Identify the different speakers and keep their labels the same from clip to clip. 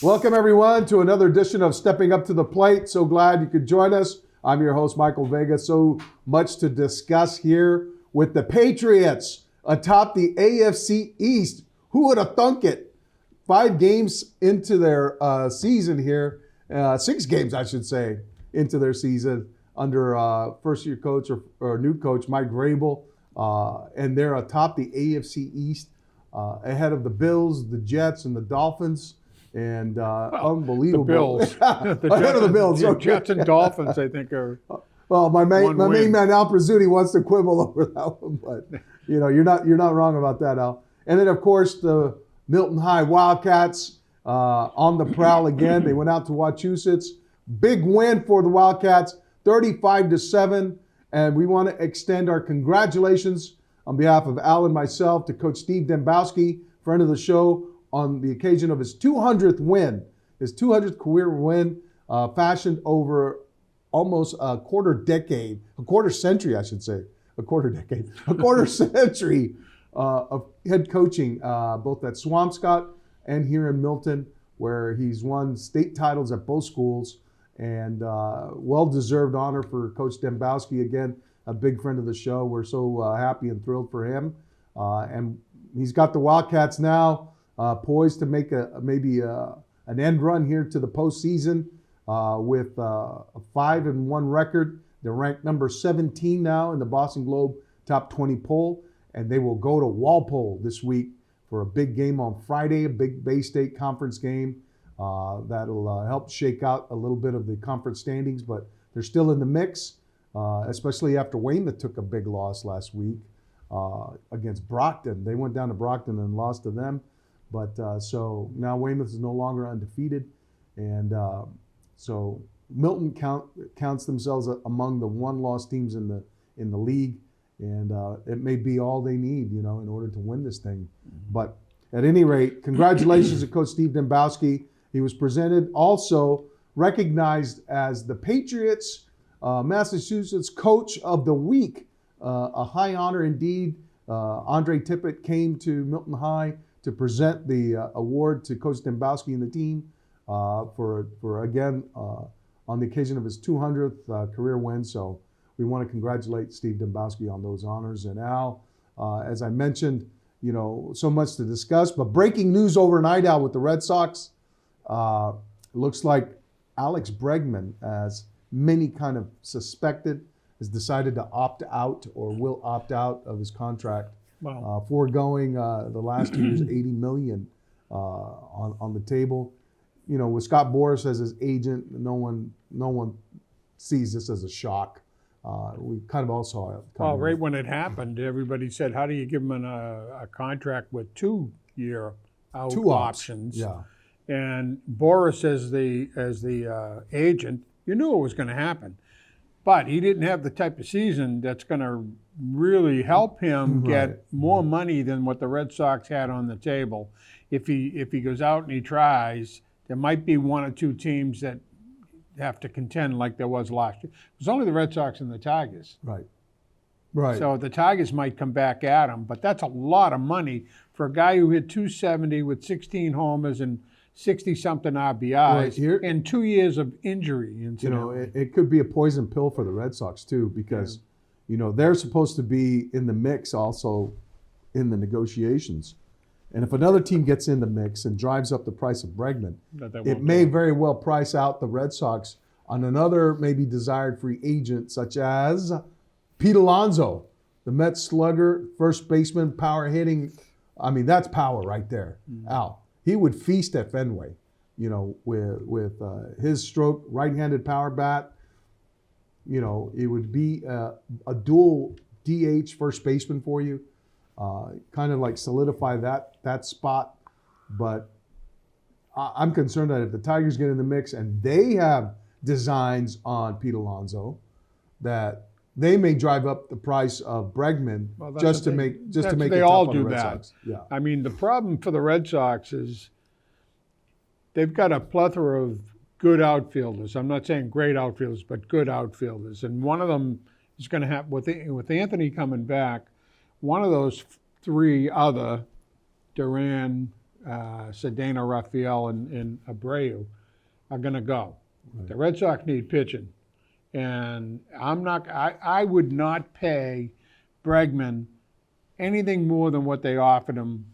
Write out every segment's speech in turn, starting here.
Speaker 1: Welcome, everyone, to another edition of Stepping Up to the Plate. So glad you could join us. I'm your host, Michael Vega. So much to discuss here with the Patriots atop the AFC East. Who would have thunk it? 5 games into their season here, 6 games, I should say, into their season under first-year coach or new coach Mike Vrabel, and they're atop the AFC East, ahead of the Bills, the Jets, and the Dolphins. And unbelievable.
Speaker 2: The Bills.
Speaker 1: Ahead of the Bills.
Speaker 2: The
Speaker 1: Okay.
Speaker 2: Jets and Dolphins, I think, are.
Speaker 1: Well, my main
Speaker 2: win.
Speaker 1: man Al Prizzuti wants to quibble over that one, but you're not wrong about that, Al. And then of course the Milton High Wildcats on the prowl again. They went out to Wachusett. Big win for the Wildcats, 35-7, and we want to extend our congratulations on behalf of Al and myself to Coach Steve Dembowski, friend of the show, on the occasion of his 200th win, his 200th career win, fashioned over almost a quarter century of head coaching, both at Swampscott and here in Milton, where he's won state titles at both schools, and well-deserved honor for Coach Dembowski. Again, a big friend of the show. We're so happy and thrilled for him. And he's got the Wildcats now poised to make maybe an end run here to the postseason with a 5-1 record. They're ranked number 17 now in the Boston Globe top 20 poll, and they will go to Walpole this week for a big game on Friday, a big Bay State Conference game that'll help shake out a little bit of the conference standings, but they're still in the mix, especially after Weymouth took a big loss last week against Brockton. They went down to Brockton and lost to them. But so now Weymouth is no longer undefeated, and so Milton counts themselves among the one-loss teams in the league, and it may be all they need, in order to win this thing. But at any rate, congratulations to Coach Steve Dembowski. He was also recognized as the Patriots Massachusetts Coach of the Week, a high honor indeed. Andre Tippett came to Milton High to present the award to Coach Dembowski and the team for again, on the occasion of his 200th career win. So we want to congratulate Steve Dembowski on those honors. And Al, as I mentioned, so much to discuss, but breaking news overnight, Al, with the Red Sox, it looks like Alex Bregman, as many kind of suspected, has decided to opt out or will opt out of his contract.
Speaker 2: Wow.
Speaker 1: Foregoing the last 2 years, $80 million on the table. With Scott Boras as his agent, no one sees this as a shock. We kind of all saw it.
Speaker 2: Well, right when it happened, everybody said, "How do you give him a contract with 2-year out options?"
Speaker 1: Yeah.
Speaker 2: And Boras, as the agent, you knew it was going to happen. But he didn't have the type of season that's going to really help him get more money than what the Red Sox had on the table. If he goes out and he tries, there might be 1 or 2 teams that have to contend like there was last year. It was only the Red Sox and the Tigers.
Speaker 1: Right.
Speaker 2: So the Tigers might come back at him, but that's a lot of money for a guy who hit .270 with 16 homers and 60-something RBIs and 2 years of injury.
Speaker 1: It could be a poison pill for the Red Sox too, because they're supposed to be in the mix also in the negotiations. And if another team gets in the mix and drives up the price of Bregman, it may very well price out the Red Sox on another maybe desired free agent, such as Pete Alonso, the Mets slugger, first baseman, power hitting. I mean, that's power right there. Al, he would feast at Fenway, with his stroke, right-handed power bat. It would be a dual DH first baseman for you, kind of like solidify that spot. But I'm concerned that if the Tigers get in the mix and they have designs on Pete Alonso, that they may drive up the price of Bregman just to make it tough on the Red Sox. Yeah.
Speaker 2: I mean, the problem for the Red Sox is they've got a plethora of good outfielders. I'm not saying great outfielders, but good outfielders. And one of them is going to have, with Anthony coming back, one of those 3 other, Duran, Cedeno, Raphael, and Abreu are going to go.
Speaker 1: Right.
Speaker 2: The Red Sox need pitching, and I would not pay Bregman anything more than what they offered him.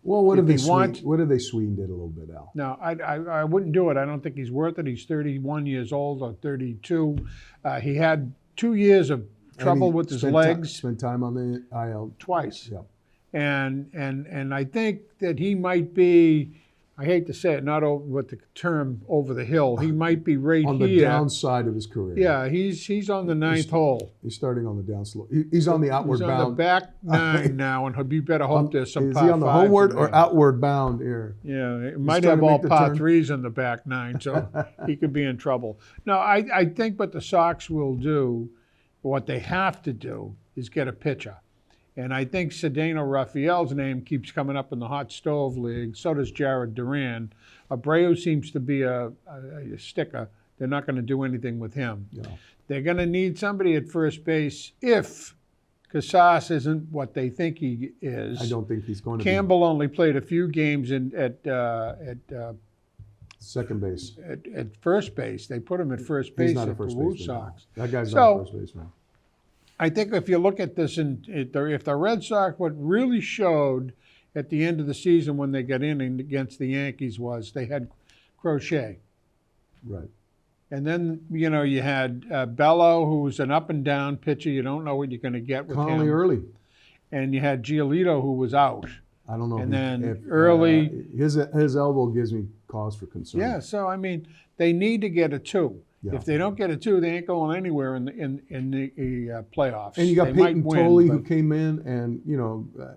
Speaker 1: Well, what
Speaker 2: If
Speaker 1: if they
Speaker 2: he wants-
Speaker 1: sweetened it a little bit, Al?
Speaker 2: No, I wouldn't do it. I don't think he's worth it. He's 31 years old or 32. He had 2 years of trouble
Speaker 1: And he
Speaker 2: with his
Speaker 1: spent
Speaker 2: legs
Speaker 1: spent time on the IL.
Speaker 2: twice.
Speaker 1: Yeah.
Speaker 2: And I think that he might be, I hate to say it, not over with the term over the hill. He might be right
Speaker 1: On the
Speaker 2: here.
Speaker 1: downside of his career.
Speaker 2: Yeah, he's on the ninth hole.
Speaker 1: He's starting on the down slope. He's on the outward
Speaker 2: He's
Speaker 1: bound.
Speaker 2: on the back nine now, and you better hope there's some
Speaker 1: Is
Speaker 2: par
Speaker 1: he on the
Speaker 2: fives
Speaker 1: homeward
Speaker 2: in
Speaker 1: or
Speaker 2: there.
Speaker 1: outward bound here?
Speaker 2: Yeah, it might
Speaker 1: trying
Speaker 2: have
Speaker 1: to
Speaker 2: all
Speaker 1: make the
Speaker 2: par
Speaker 1: turn.
Speaker 2: threes in the back nine, so he could be in trouble. No, I think what the Sox will do, what they have to do, is get a pitcher. And I think Cedeno Raphael's name keeps coming up in the hot stove league. So does Jared Duran. Abreu seems to be a sticker. They're not going to do anything with him.
Speaker 1: Yeah.
Speaker 2: They're going to need somebody at first base if Casas isn't what they think he is.
Speaker 1: I don't think he's going to
Speaker 2: Campbell only played a few games at
Speaker 1: second base.
Speaker 2: first base. They put him at first base
Speaker 1: He's not a
Speaker 2: at the
Speaker 1: first
Speaker 2: Red
Speaker 1: baseman.
Speaker 2: Sox.
Speaker 1: That guy's
Speaker 2: So-
Speaker 1: not a first baseman.
Speaker 2: I think if you look at this, if the Red Sox, what really showed at the end of the season when they got in against the Yankees was they had Crochet.
Speaker 1: Right.
Speaker 2: And then, you had Bello, who was an up and down pitcher. You don't know what you're going to get with
Speaker 1: Connolly
Speaker 2: him.
Speaker 1: early.
Speaker 2: And you had Giolito, who was out.
Speaker 1: I don't know.
Speaker 2: And then
Speaker 1: if,
Speaker 2: early-
Speaker 1: his elbow gives me cause for concern.
Speaker 2: Yeah, so, they need to get a 2.
Speaker 1: Yeah.
Speaker 2: If they don't get a 2, they ain't going anywhere in the playoffs.
Speaker 1: And you got
Speaker 2: They
Speaker 1: Peyton
Speaker 2: might win,
Speaker 1: Tolley, who
Speaker 2: but-
Speaker 1: came in and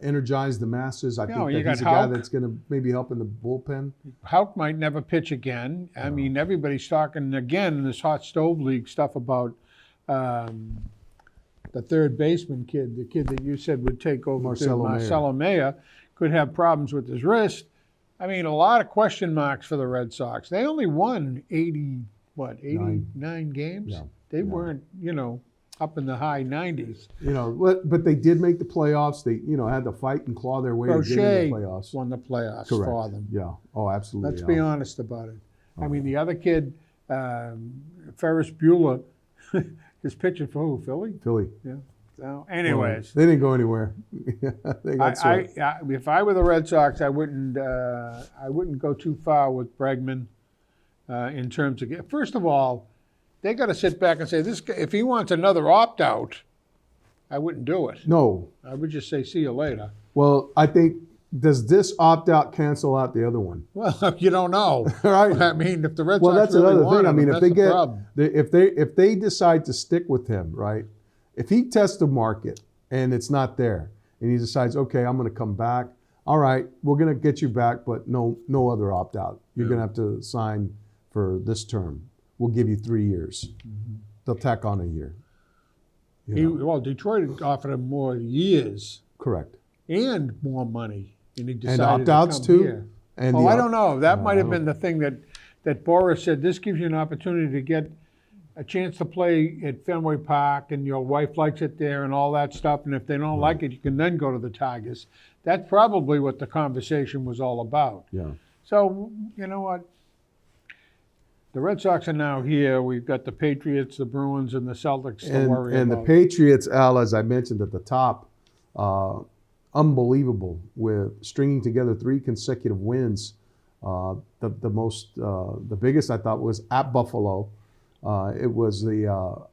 Speaker 1: energized the masses. I
Speaker 2: Yeah,
Speaker 1: think
Speaker 2: you
Speaker 1: that
Speaker 2: got
Speaker 1: he's a guy
Speaker 2: Houck.
Speaker 1: that's going to maybe help in the bullpen.
Speaker 2: Houck might never pitch again. I mean, everybody's talking again in this hot stove league stuff about the third baseman kid, the kid that you said would take over.
Speaker 1: Marcelo
Speaker 2: Mayer could have problems with his wrist. I mean, a lot of question marks for the Red Sox. They only won 89 games?
Speaker 1: Yeah.
Speaker 2: They weren't, up in the high 90s.
Speaker 1: But they did make the playoffs. They, had to fight and claw their way to get
Speaker 2: Crochet
Speaker 1: into the playoffs.
Speaker 2: won the playoffs
Speaker 1: Correct.
Speaker 2: for them.
Speaker 1: Yeah. Oh, absolutely.
Speaker 2: Let's be honest about it. I mean, the other kid, Ferris Bueller, is pitching for who? Philly?
Speaker 1: Philly.
Speaker 2: Yeah. So, anyways,
Speaker 1: They didn't go anywhere. They got swept.
Speaker 2: if I were the Red Sox, I wouldn't go too far with Bregman in terms of. First of all, they got to sit back and say this guy, if he wants another opt out, I wouldn't do it.
Speaker 1: No.
Speaker 2: I would just say see you later.
Speaker 1: Well, I think, does this opt out cancel out the other one?
Speaker 2: Well, you don't know.
Speaker 1: Right.
Speaker 2: I mean, if the Red
Speaker 1: Well,
Speaker 2: Sox
Speaker 1: that's
Speaker 2: really
Speaker 1: another
Speaker 2: want
Speaker 1: thing. I
Speaker 2: him,
Speaker 1: mean, if
Speaker 2: that's
Speaker 1: they
Speaker 2: the
Speaker 1: get,
Speaker 2: problem.
Speaker 1: if they decide to stick with him, right? If he tests the market and it's not there, and he decides, okay, I'm going to come back. All right, we're going to get you back, but no other opt out. You're going to have to sign for this term. We'll give you 3 years.
Speaker 2: Mm-hmm.
Speaker 1: They'll tack on a year. You know?
Speaker 2: Well, Detroit offered him more years
Speaker 1: Correct.
Speaker 2: and more money, and he
Speaker 1: And
Speaker 2: decided
Speaker 1: opt outs
Speaker 2: to come
Speaker 1: too.
Speaker 2: here.
Speaker 1: And
Speaker 2: I don't know. That might have
Speaker 1: I
Speaker 2: been the thing that Boris said. This gives you an opportunity to get a chance to play at Fenway Park, and your wife likes it there, and all that stuff. And if they don't like it, you can then go to the Tigers. That's probably what the conversation was all about.
Speaker 1: Yeah.
Speaker 2: So you know what? The Red Sox are now here. We've got the Patriots, the Bruins, and the Celtics to worry
Speaker 1: And the
Speaker 2: about.
Speaker 1: Patriots, Al, as I mentioned at the top, unbelievable with stringing together 3 consecutive wins. The biggest I thought was at Buffalo. It was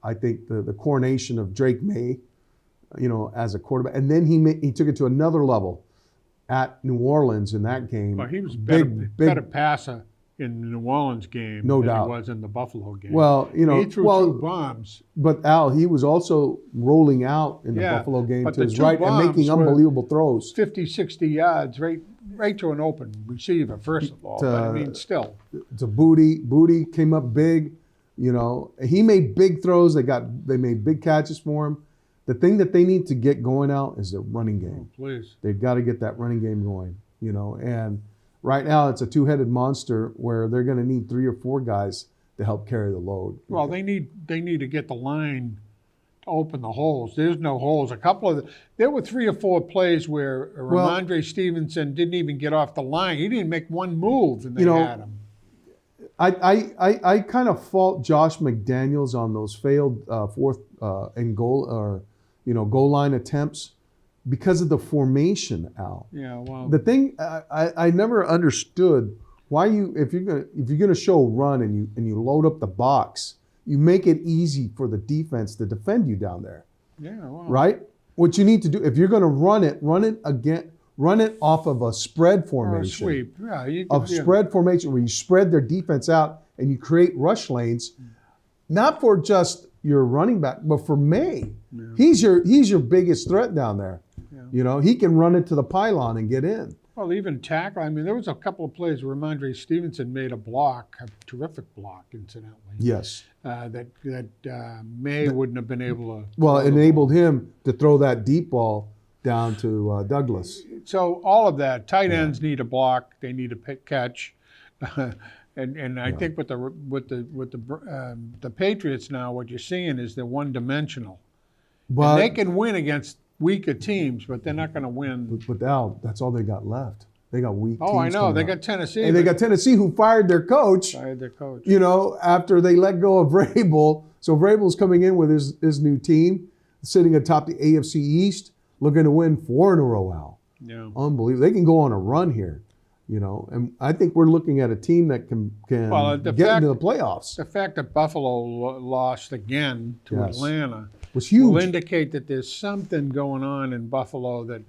Speaker 1: I think the coronation of Drake May, as a quarterback, and then he took it to another level at New Orleans in that game.
Speaker 2: Well, he was better
Speaker 1: big.
Speaker 2: passer in the New Orleans game
Speaker 1: No
Speaker 2: than
Speaker 1: doubt.
Speaker 2: he was in the Buffalo game.
Speaker 1: Well,
Speaker 2: he threw 2 bombs.
Speaker 1: But Al, he was also rolling out in the
Speaker 2: Yeah,
Speaker 1: Buffalo game
Speaker 2: but
Speaker 1: to
Speaker 2: the
Speaker 1: his
Speaker 2: 2
Speaker 1: right and making
Speaker 2: bombs were
Speaker 1: unbelievable throws.
Speaker 2: 50, 60 yards, right to an open receiver, first of all. But I mean, still.
Speaker 1: To Booty came up big. He made big throws. They made big catches for him. The thing that they need to get going out is the running game.
Speaker 2: Please.
Speaker 1: They've got to get that running game going. And right now it's a 2-headed monster where they're going to need 3 or 4 guys to help carry the load.
Speaker 2: Well, they need to get the line open the holes. There's no holes. There were 3 or 4 plays where Ramondre Stevenson didn't even get off the line. He didn't make one move, and they had him.
Speaker 1: I kind of fault Josh McDaniels on those failed fourth and goal or goal line attempts because of the formation, Al.
Speaker 2: Yeah, well,
Speaker 1: the thing I never understood why if you're gonna show a run and you load up the box, you make it easy for the defense to defend you down there.
Speaker 2: Yeah, well,
Speaker 1: right. What you need to do if you're gonna run it again. Run it off of a spread formation.
Speaker 2: Or a sweep. Yeah,
Speaker 1: spread formation where you spread their defense out and you create rush lanes, not for just your running back, but for May. Yeah. He's your biggest threat down there. Yeah. He can run it to the pylon and get in.
Speaker 2: Well, even tackle. I mean, there was a couple of plays where Ramondre Stevenson made a terrific block, incidentally.
Speaker 1: Yes.
Speaker 2: That May wouldn't have been able to.
Speaker 1: Well, it enabled him to throw that deep ball down to Douglas.
Speaker 2: So all of that, tight ends need a block. They need a catch, and I think with the Patriots now, what you're seeing is they're one-dimensional. But they can win against weaker teams, but they're not going to win.
Speaker 1: But Al, that's all they got left. They got weak teams.
Speaker 2: Oh, I know. They got Tennessee.
Speaker 1: And they got Tennessee, who fired their coach. After they let go of Vrabel. So Vrabel's coming in with his new team, sitting atop the AFC East, looking to win 4 in a row, Al.
Speaker 2: Yeah.
Speaker 1: Unbelievable. They can go on a run here, and I think we're looking at a team that can get into the playoffs.
Speaker 2: The fact that Buffalo lost again to Atlanta
Speaker 1: was huge.
Speaker 2: Will indicate that there's something going on in Buffalo that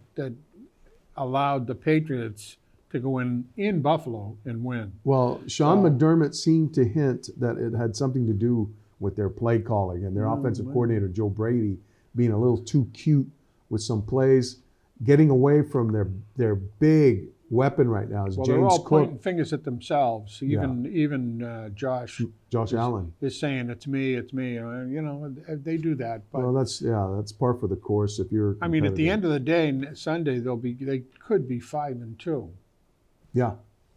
Speaker 2: allowed the Patriots to go in Buffalo and win.
Speaker 1: Well, Sean McDermott seemed to hint that it had something to do with their play calling and their offensive coordinator, Joe Brady, being a little too cute with some plays. Getting away from their big weapon right now is James Cook.
Speaker 2: They're all pointing fingers at themselves. Even Josh
Speaker 1: Allen
Speaker 2: is saying it's me. They do that. But
Speaker 1: well, that's par for the course. If you're,
Speaker 2: I mean, at the end of the day, Sunday they could be 5-2.
Speaker 1: Yeah,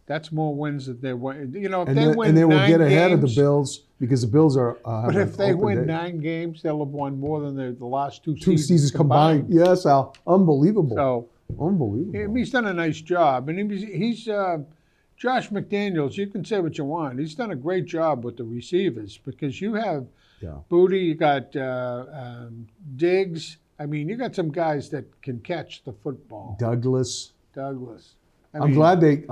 Speaker 2: that's more wins that they win.
Speaker 1: And they will get ahead of the Bills because the Bills are.
Speaker 2: But if they win 9 games, they'll have won more than the last two
Speaker 1: seasons combined. Yes, Al, unbelievable.
Speaker 2: So
Speaker 1: unbelievable.
Speaker 2: He's done a nice job, and he's Josh McDaniels. You can say what you want. He's done a great job with the receivers because you have Booty, you got Diggs. I mean, you got some guys that can catch the football.
Speaker 1: Douglas.
Speaker 2: I'm
Speaker 1: glad they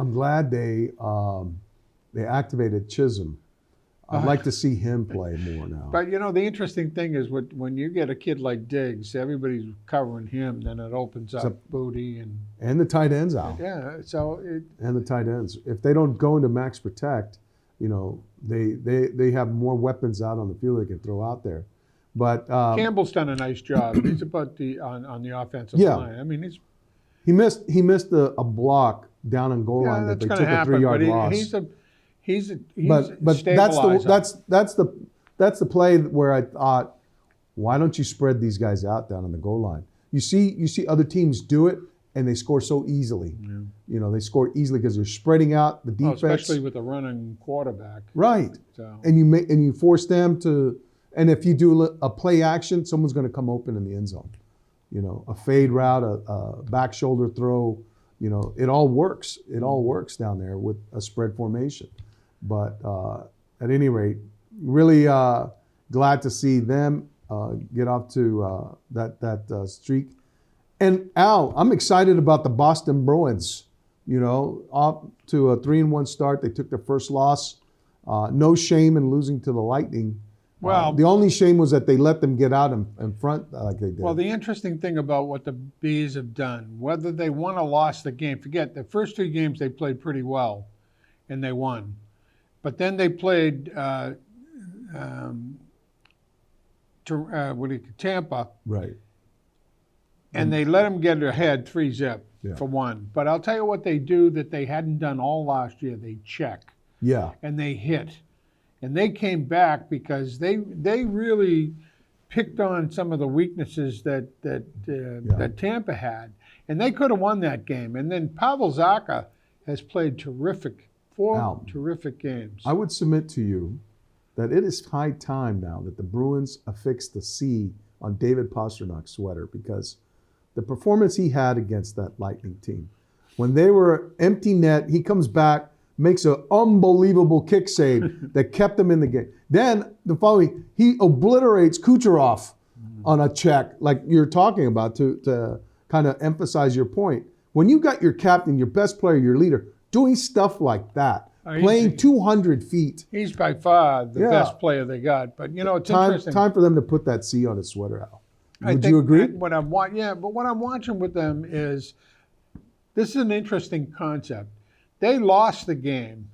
Speaker 1: activated Chisholm. I'd like to see him play more now.
Speaker 2: But the interesting thing is when you get a kid like Diggs, everybody's covering him. Then it opens up Booty
Speaker 1: and the tight ends out.
Speaker 2: Yeah,
Speaker 1: and the tight ends. If they don't go into max protect, they have more weapons out on the field they can throw out there. But
Speaker 2: Campbell's done a nice job. He's about on the offensive line. I mean,
Speaker 1: he missed a block down on goal line that they took a 3-yard loss. But that's the play where I thought, why don't you spread these guys out down on the goal line? You see other teams do it and they score so easily. Yeah. They score easily because they're spreading out the defense,
Speaker 2: especially with a running quarterback.
Speaker 1: Right. So. And you force them to, and if you do a play action, someone's going to come open in the end zone. A fade route, a back shoulder throw, it all works. It all works down there with a spread formation. But at any rate, really glad to see them get off to that streak. And Al, I'm excited about the Boston Bruins. Off to a 3-1 start. They took their first loss. No shame in losing to the Lightning. Well, the only shame was that they let them get out in front like they did.
Speaker 2: Well, the interesting thing about what the Bees have done, whether they won or lost the game, forget the first 2 games they played pretty well, and they won. But then they played Tampa,
Speaker 1: right?
Speaker 2: And they let them get ahead 3-0 for 1. But I'll tell you what they do that they hadn't done all last year. They check, and they hit. And they came back because they really picked on some of the weaknesses that Tampa had. And they could have won that game. And then Pavel Zacha has played four terrific games.
Speaker 1: I would submit to you that it is high time now that the Bruins affix the C on David Pasternak's sweater because the performance he had against that Lightning team, when they were empty net, he comes back, makes an unbelievable kick save that kept them in the game. Then the following, he obliterates Kucherov on a check, like you're talking about, to kind of emphasize your point. When you got your captain, your best player, your leader, doing stuff like that, playing 200 feet.
Speaker 2: He's by far the best player they got. But, it's interesting.
Speaker 1: Time for them to put that C on his sweater, Al. Would you agree?
Speaker 2: But what I'm watching with them is, this is an interesting concept. They lost the game,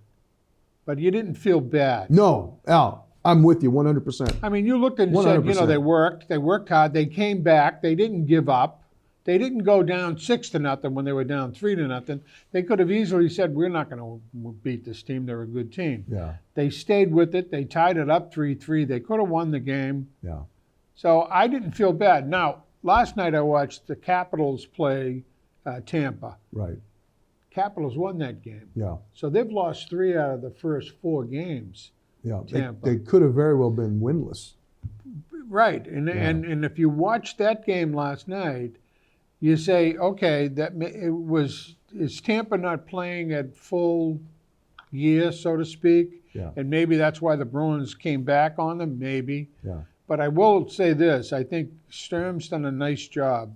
Speaker 2: but you didn't feel bad.
Speaker 1: No, Al, I'm with you 100%.
Speaker 2: I mean, you looked and
Speaker 1: 100%.
Speaker 2: said, they worked hard, they came back, they didn't give up. They didn't go down 6-0 when they were down 3-0. They could have easily said, we're not going to beat this team. They're a good team.
Speaker 1: Yeah.
Speaker 2: They stayed with it. They tied it up 3-3. They could have won the game.
Speaker 1: Yeah.
Speaker 2: So I didn't feel bad. Now, last night I watched the Capitals play Tampa.
Speaker 1: Right.
Speaker 2: Capitals won that game.
Speaker 1: Yeah.
Speaker 2: So they've lost 3 out of the first 4 games.
Speaker 1: Yeah.
Speaker 2: Tampa.
Speaker 1: They could have very well been winless.
Speaker 2: Right. And if you watch that game last night, you say, okay, is Tampa not playing at full gear, so to speak?
Speaker 1: Yeah.
Speaker 2: And maybe that's why the Bruins came back on them, maybe.
Speaker 1: Yeah.
Speaker 2: But I will say this, I think Sturm's done a nice job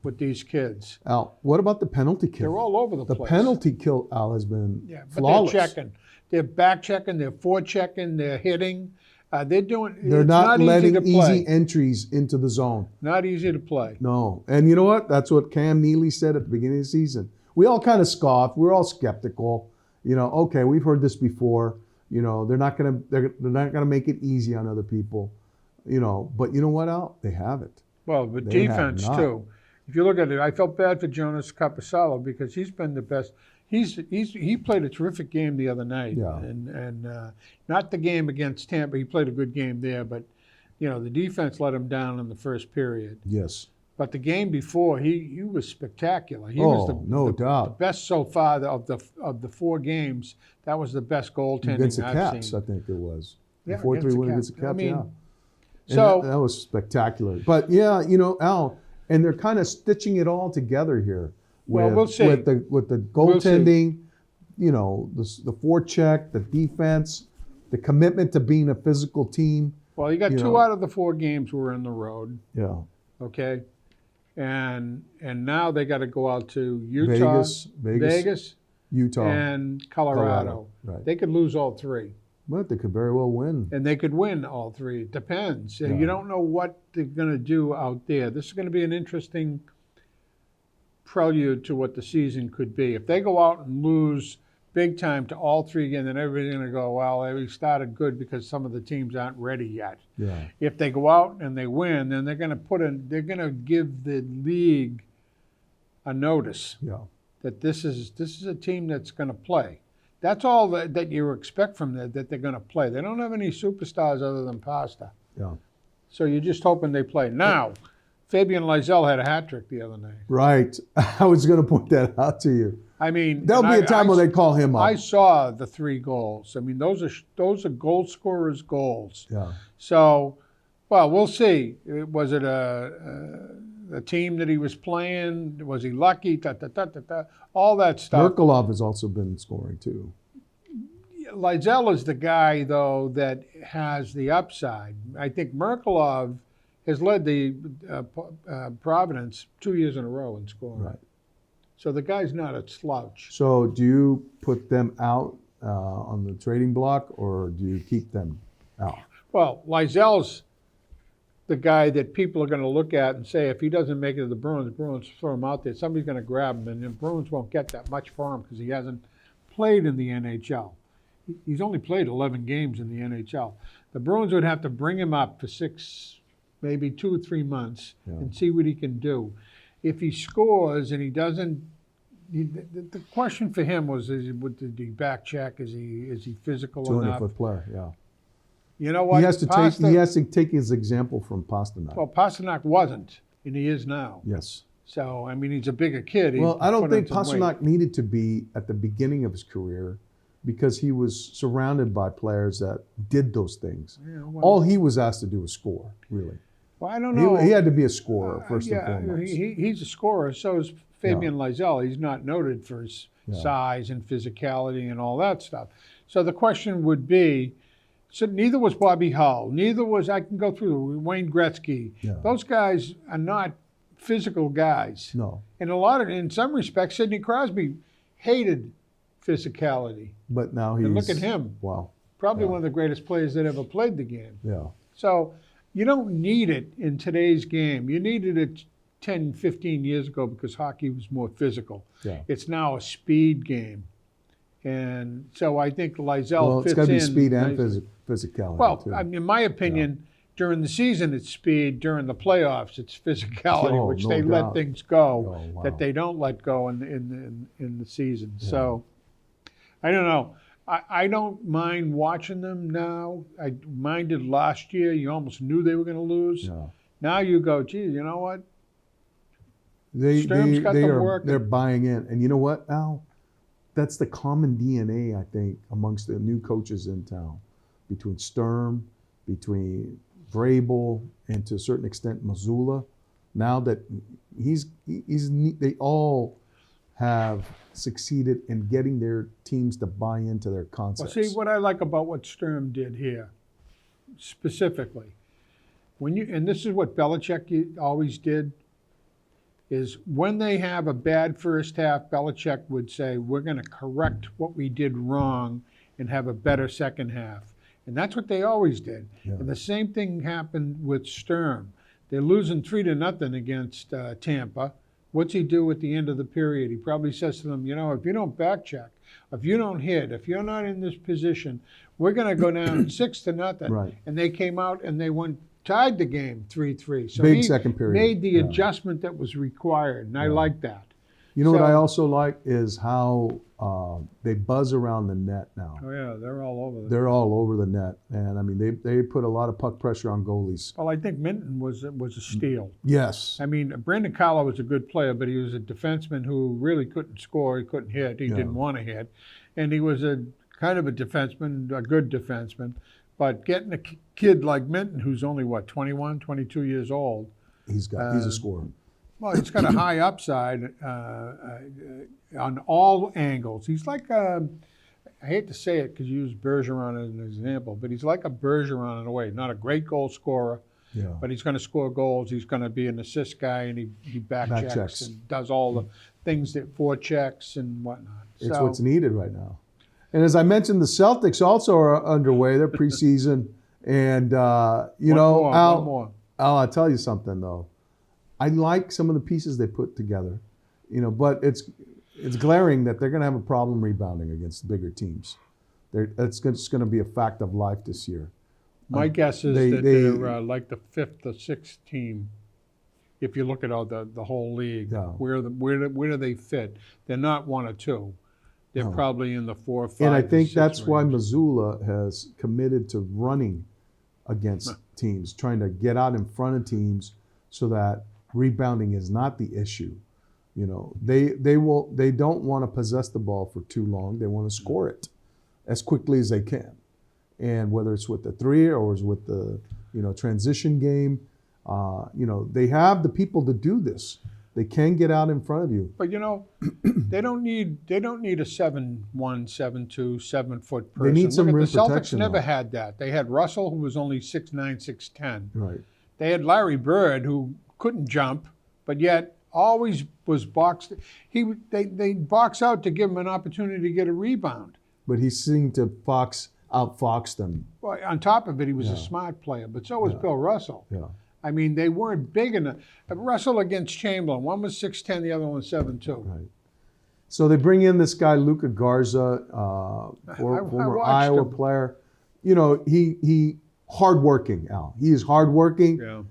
Speaker 2: with these kids.
Speaker 1: Al, what about the penalty kill?
Speaker 2: They're all over the place.
Speaker 1: The penalty kill, Al, has been
Speaker 2: But
Speaker 1: flawless.
Speaker 2: they're checking. They're back checking, they're forechecking, they're hitting. They're
Speaker 1: They're not letting
Speaker 2: easy to play.
Speaker 1: easy entries into the zone.
Speaker 2: Not easy to play.
Speaker 1: No. And you know what? That's what Cam Neely said at the beginning of the season. We all kind of scoffed. We're all skeptical. Okay, we've heard this before. They're not gonna make it easy on other people. But you know what, Al? They have it.
Speaker 2: Well, but
Speaker 1: They have
Speaker 2: defense
Speaker 1: not.
Speaker 2: too. If you look at it, I felt bad for Jonas Capossalo because he's been the best. He played a terrific game the other night,
Speaker 1: Yeah.
Speaker 2: and not the game against Tampa. He played a good game there, but the defense let him down in the first period.
Speaker 1: Yes.
Speaker 2: But the game before, he was spectacular. He
Speaker 1: Oh,
Speaker 2: was
Speaker 1: no
Speaker 2: the
Speaker 1: doubt.
Speaker 2: best so far of the 4 games. That was the best goaltending
Speaker 1: Against the
Speaker 2: I've
Speaker 1: Caps,
Speaker 2: seen.
Speaker 1: I think it was.
Speaker 2: Yeah,
Speaker 1: The 4-3 win
Speaker 2: against
Speaker 1: against
Speaker 2: the
Speaker 1: the Caps,
Speaker 2: Caps. I mean,
Speaker 1: yeah. And
Speaker 2: so
Speaker 1: that was spectacular. But yeah, Al, and they're kind of stitching it all together here.
Speaker 2: Well, we'll see.
Speaker 1: With the goaltending, the forecheck, the defense, the commitment to being a physical team.
Speaker 2: Well, you got 2 out of the 4 games were in the road.
Speaker 1: Yeah.
Speaker 2: Okay. And now they got to go out to Utah, Vegas,
Speaker 1: Utah,
Speaker 2: and Colorado.
Speaker 1: Right.
Speaker 2: They could lose all 3.
Speaker 1: But they could very well win.
Speaker 2: And they could win all 3. It depends.
Speaker 1: Yeah.
Speaker 2: You don't know what they're going to do out there. This is going to be an interesting prelude to what the season could be. If they go out and lose big time to all 3 again, then everybody's going to go, well, they started good because some of the teams aren't ready yet.
Speaker 1: Yeah.
Speaker 2: If they go out and they win, then they're going to give the league a notice
Speaker 1: Yeah.
Speaker 2: that this is a team that's going to play. That's all that you expect from them, that they're going to play. They don't have any superstars other than Pasta.
Speaker 1: Yeah.
Speaker 2: So you're just hoping they play. Now, Fabian Lysell had a hat trick the other night.
Speaker 1: Right. I was going to point that out to you.
Speaker 2: I mean,
Speaker 1: There'll be a time when they call him up.
Speaker 2: I saw the 3 goals. I mean, those are goal scorers' goals.
Speaker 1: Yeah.
Speaker 2: So, well, we'll see. Was it a team that he was playing? Was he lucky? All that stuff.
Speaker 1: Merkelov has also been scoring too.
Speaker 2: Lysell is the guy, though, that has the upside. I think Merkelov has led the Providence 2 years in a row in scoring.
Speaker 1: Right.
Speaker 2: So the guy's not a slouch.
Speaker 1: So do you put them out on the trading block, or do you keep them out?
Speaker 2: Well, Lysell's the guy that people are going to look at and say, if he doesn't make it to the Bruins throw him out there. Somebody's going to grab him, and the Bruins won't get that much for him because he hasn't played in the NHL. He's only played 11 games in the NHL. The Bruins would have to bring him up for 6, maybe 2 or 3 months and see what he can do. If he scores and he doesn't, the question for him was, did he back check? Is he physical enough?
Speaker 1: 200-foot player, yeah.
Speaker 2: You know what?
Speaker 1: He has to take his example from Pasternak.
Speaker 2: Well, Pasternak wasn't, and he is now.
Speaker 1: Yes.
Speaker 2: So, I mean, he's a bigger kid.
Speaker 1: Well, I don't think Pasternak needed to be at the beginning of his career because he was surrounded by players that did those things.
Speaker 2: Yeah, well,
Speaker 1: All he was asked to do was score, really.
Speaker 2: Well, I don't know.
Speaker 1: He had to be a scorer first and foremost.
Speaker 2: He's a scorer. So is Fabian Lysell. He's not noted for his size and physicality and all that stuff. So the question would be, so neither was Bobby Hull. Neither was, I can go through, Wayne Gretzky.
Speaker 1: Yeah.
Speaker 2: Those guys are not physical guys.
Speaker 1: No.
Speaker 2: And in some respects, Sidney Crosby hated physicality.
Speaker 1: But now
Speaker 2: And look at him.
Speaker 1: Wow.
Speaker 2: Probably one of the greatest players that ever played the game.
Speaker 1: Yeah.
Speaker 2: So you don't need it in today's game. You needed it 10, 15 years ago because hockey was more physical.
Speaker 1: Yeah.
Speaker 2: It's now a speed game. And so I think Lysell fits in.
Speaker 1: It's got to be speed and physicality.
Speaker 2: Well,
Speaker 1: too.
Speaker 2: I mean, in my opinion, during the season it's speed. During the playoffs it's physicality, which
Speaker 1: no
Speaker 2: they
Speaker 1: doubt.
Speaker 2: let things go
Speaker 1: wow.
Speaker 2: that they don't let go in the season. Yeah. So I don't know. I don't mind watching them now. I minded last year. You almost knew they were going to lose.
Speaker 1: Yeah.
Speaker 2: Now you go, gee, you know what?
Speaker 1: They're buying in. And you know what, Al? That's the common DNA, I think, amongst the new coaches in town. Between Sturm, between Vrabel, and to a certain extent Mazzulla. Now that they all have succeeded in getting their teams to buy into their concepts.
Speaker 2: Well, see, what I like about what Sturm did here, specifically, and this is what Belichick always did, is when they have a bad first half, Belichick would say, we're going to correct what we did wrong and have a better second half. And that's what they always did. Yeah. And the same thing happened with Sturm. They're losing 3-0 against Tampa. What's he do at the end of the period? He probably says to them, you know, if you don't back check, if you don't hit, if you're not in this position, we're going to go down 6-0.
Speaker 1: Right.
Speaker 2: And they came out and they tied the game 3-3. So
Speaker 1: big second period.
Speaker 2: Made the adjustment that was required, and I like that.
Speaker 1: You know what I also like is how they buzz around the net now.
Speaker 2: Oh yeah, they're all over.
Speaker 1: They're all over the net, and I mean they put a lot of puck pressure on goalies.
Speaker 2: Well, I think Milton was a steal.
Speaker 1: Yes.
Speaker 2: I mean, Brandon Carlo was a good player, but he was a defenseman who really couldn't score. He couldn't hit. He didn't want to hit, and he was a kind of a defenseman, a good defenseman. But getting a kid like Milton, who's only 21, 22 years old,
Speaker 1: he's a scorer.
Speaker 2: Well, he's got a high upside on all angles. He's like I hate to say it because you use Bergeron as an example, but he's like a Bergeron in a way. Not a great goal scorer, but he's going to score goals. He's going to be an assist guy, and he back checks and does all the things that forechecks and whatnot.
Speaker 1: It's what's needed right now. And as I mentioned, the Celtics also are underway. They're preseason, and Al, I'll tell you something though. I like some of the pieces they put together, but it's glaring that they're going to have a problem rebounding against bigger teams. It's just going to be a fact of life this year.
Speaker 2: My guess is they're like the 5th or 6th team. If you look at all the whole league, where do they fit? They're not 1 or 2. They're probably in the 4 or 5.
Speaker 1: And I think that's why Mazzulla has committed to running against teams, trying to get out in front of teams so that rebounding is not the issue. They don't want to possess the ball for too long. They want to score it as quickly as they can. And whether it's with the 3 or it's with the transition game, they have the people to do this. They can get out in front of you.
Speaker 2: But they don't need a 7'1", 7'2", 7-foot person.
Speaker 1: They need some rim
Speaker 2: protection. The Celtics never
Speaker 1: though.
Speaker 2: had that. They had Russell, who was only 6'9", 6'10".
Speaker 1: Right.
Speaker 2: They had Larry Bird, who couldn't jump, but yet always was boxed. They box out to give him an opportunity to get a rebound.
Speaker 1: But he seemed to outfox them.
Speaker 2: Well, on top of it, he was a smart player, but so was Bill Russell.
Speaker 1: Yeah.
Speaker 2: I mean, they weren't big enough. Russell against Chamberlain, one was 6'10", the other one was 7'2".
Speaker 1: Right. So they bring in this guy, Luka Garza, former Iowa player. He hardworking, Al. He is hardworking.
Speaker 2: Yeah.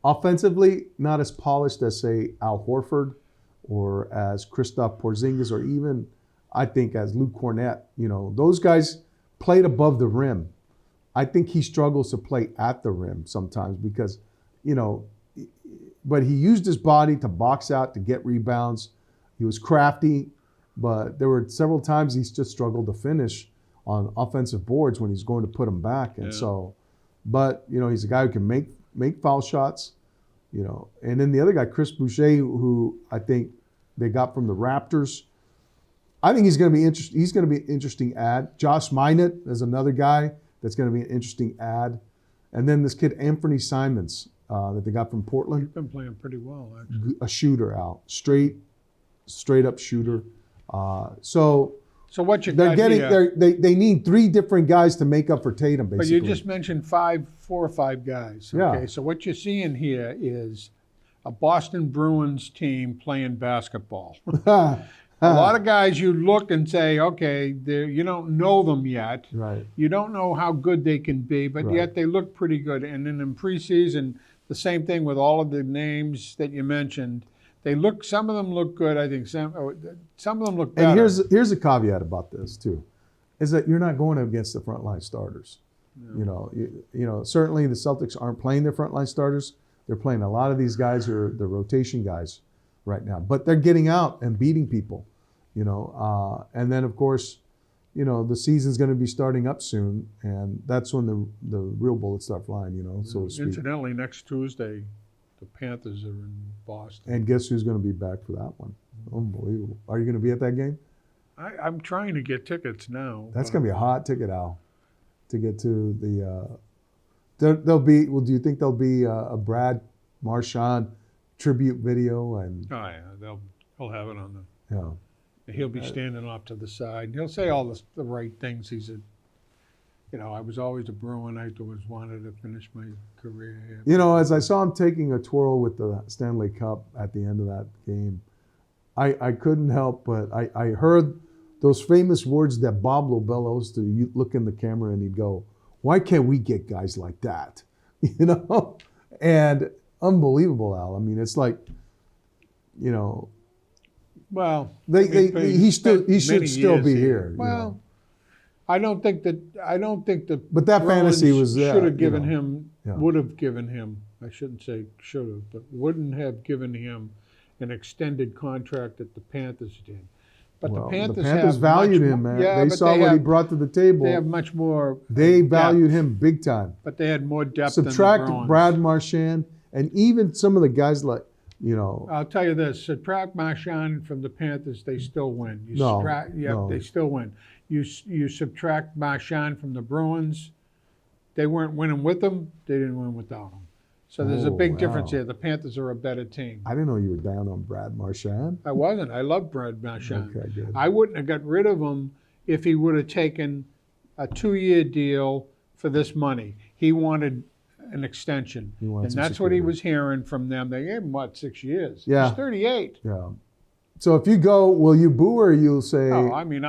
Speaker 1: Offensively, not as polished as, say, Al Horford or as Kristaps Porzingis or even, I think, as Luke Cornett. Those guys played above the rim. I think he struggles to play at the rim sometimes because, but he used his body to box out, to get rebounds. He was crafty, but there were several times he's just struggled to finish on offensive boards when he's going to put them back. And so, but, he's a guy who can make make foul shots, you know. And then the other guy, Chris Boucher, who I think they got from the Raptors. I think he's going to be interesting. He's going to be an interesting ad. Josh Minott is another guy that's going to be an interesting ad. And then this kid, Anthony Simons, that they got from Portland.
Speaker 2: He's been playing pretty well, actually.
Speaker 1: A shooter, Al. Straight up shooter. So
Speaker 2: what you
Speaker 1: they're
Speaker 2: got
Speaker 1: getting
Speaker 2: here,
Speaker 1: they need 3 different guys to make up for Tatum, basically.
Speaker 2: but you just mentioned 4 or 5 guys. Okay,
Speaker 1: Yeah.
Speaker 2: so what you're seeing here is a Boston Bruins team playing basketball. A lot of guys you look and say, okay, you don't know them yet.
Speaker 1: Right.
Speaker 2: You don't know how good they can be, but
Speaker 1: Right.
Speaker 2: yet they look pretty good. And then in preseason, the same thing with all of the names that you mentioned. Some of them look good. I think some of them look better.
Speaker 1: And here's a caveat about this too, is that you're not going against the frontline starters.
Speaker 2: No.
Speaker 1: You know, certainly the Celtics aren't playing their frontline starters. They're playing a lot of these guys who are the rotation guys right now, but they're getting out and beating people. You know, and then of course, you know, the season's going to be starting up soon, and that's when the real bullets start flying. You know, so to speak.
Speaker 2: Incidentally, next Tuesday, the Panthers are in Boston.
Speaker 1: And guess who's going to be back for that one? Unbelievable. Are you going to be at that game?
Speaker 2: I'm trying to get tickets now.
Speaker 1: That's going to be a hot ticket, Al, to get to the. There'll be. Well, do you think there'll be a Brad Marchand tribute video? And
Speaker 2: Oh yeah, they'll have it on the.
Speaker 1: yeah.
Speaker 2: He'll be standing off to the side. He'll say all the right things. He said, you know, I was always a Bruin. I always wanted to finish my career here.
Speaker 1: You know, as I saw him taking a twirl with the Stanley Cup at the end of that game, I couldn't help but I heard those famous words that Bob Lobel used to look in the camera and he'd go, "Why can't we get guys like that?" You know, and unbelievable, Al. I mean, it's like, you know.
Speaker 2: Well,
Speaker 1: He should still be here.
Speaker 2: Well,
Speaker 1: you know.
Speaker 2: I don't think that.
Speaker 1: But that fantasy was
Speaker 2: should have given
Speaker 1: you know.
Speaker 2: him.
Speaker 1: Yeah.
Speaker 2: Would have given him. I shouldn't say should have, but wouldn't have given him an extended contract that the Panthers did. But
Speaker 1: Well,
Speaker 2: the Panthers
Speaker 1: have valued him, man.
Speaker 2: Yeah,
Speaker 1: they
Speaker 2: but
Speaker 1: saw what he brought to the table.
Speaker 2: They have much more.
Speaker 1: They
Speaker 2: depth,
Speaker 1: valued him big time.
Speaker 2: but they had more depth.
Speaker 1: Subtract
Speaker 2: than the Bruins.
Speaker 1: Brad Marchand and even some of the guys like, you know.
Speaker 2: I'll tell you this: subtract Marchand from the Panthers, they still win. They still win. You subtract Marchand from the Bruins, they weren't winning with them. They didn't win without them. So there's a big difference
Speaker 1: wow.
Speaker 2: here. The Panthers are a better team.
Speaker 1: I didn't know you were down on Brad Marchand.
Speaker 2: I wasn't. I love Brad Marchand.
Speaker 1: Okay, good.
Speaker 2: I wouldn't have got rid of him if he would have taken a 2-year deal for this money. He wanted an extension. And that's what he was hearing from them. They gave him, 6 years?
Speaker 1: Yeah.
Speaker 2: He's 38.
Speaker 1: Yeah. So if you go, will you boo or you'll say?
Speaker 2: No, I mean,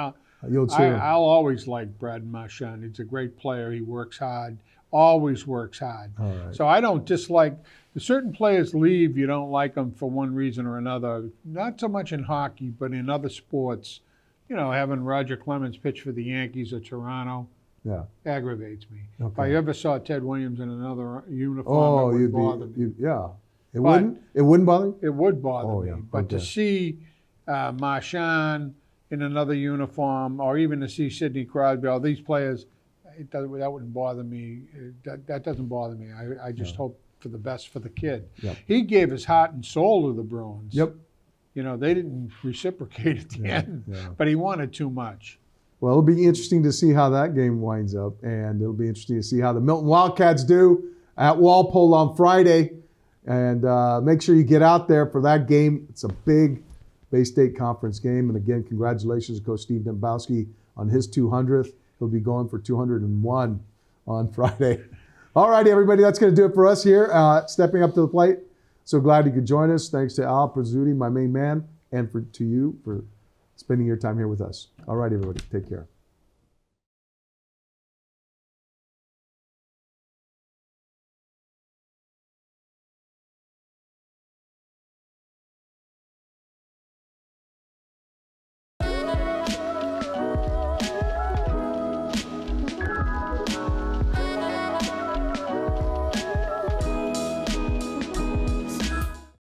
Speaker 1: you'll cheer.
Speaker 2: I'll always like Brad Marchand. He's a great player. He works hard. Always works hard.
Speaker 1: All right.
Speaker 2: So I don't dislike. Certain players leave. You don't like them for one reason or another. Not so much in hockey, but in other sports. You know, having Roger Clemens pitch for the Yankees or Toronto.
Speaker 1: Yeah.
Speaker 2: Aggravates me.
Speaker 1: Okay.
Speaker 2: If I ever saw Ted Williams in another uniform, it would bother me.
Speaker 1: Yeah. It wouldn't bother you?
Speaker 2: It would bother
Speaker 1: Oh,
Speaker 2: me.
Speaker 1: yeah.
Speaker 2: But to see Marchand in another uniform, or even to see Sidney Crosby, all these players, that wouldn't bother me. That doesn't bother me. I just hope for the best for the kid.
Speaker 1: Yep.
Speaker 2: He gave his heart and soul to the Bruins.
Speaker 1: Yep.
Speaker 2: You know, they didn't reciprocate at the end, but he wanted too much.
Speaker 1: Well, it'll be interesting to see how that game winds up, and it'll be interesting to see how the Milton Wildcats do at Walpole on Friday. And make sure you get out there for that game. It's a big Bay State Conference game. And again, congratulations to Coach Steve Dembowski on his 200th. He'll be going for 201 on Friday. All righty, everybody, that's going to do it for us here. Stepping up to the plate. So glad you could join us. Thanks to Al Pizzuti, my main man, and to you for spending your time here with us. All right, everybody, take care.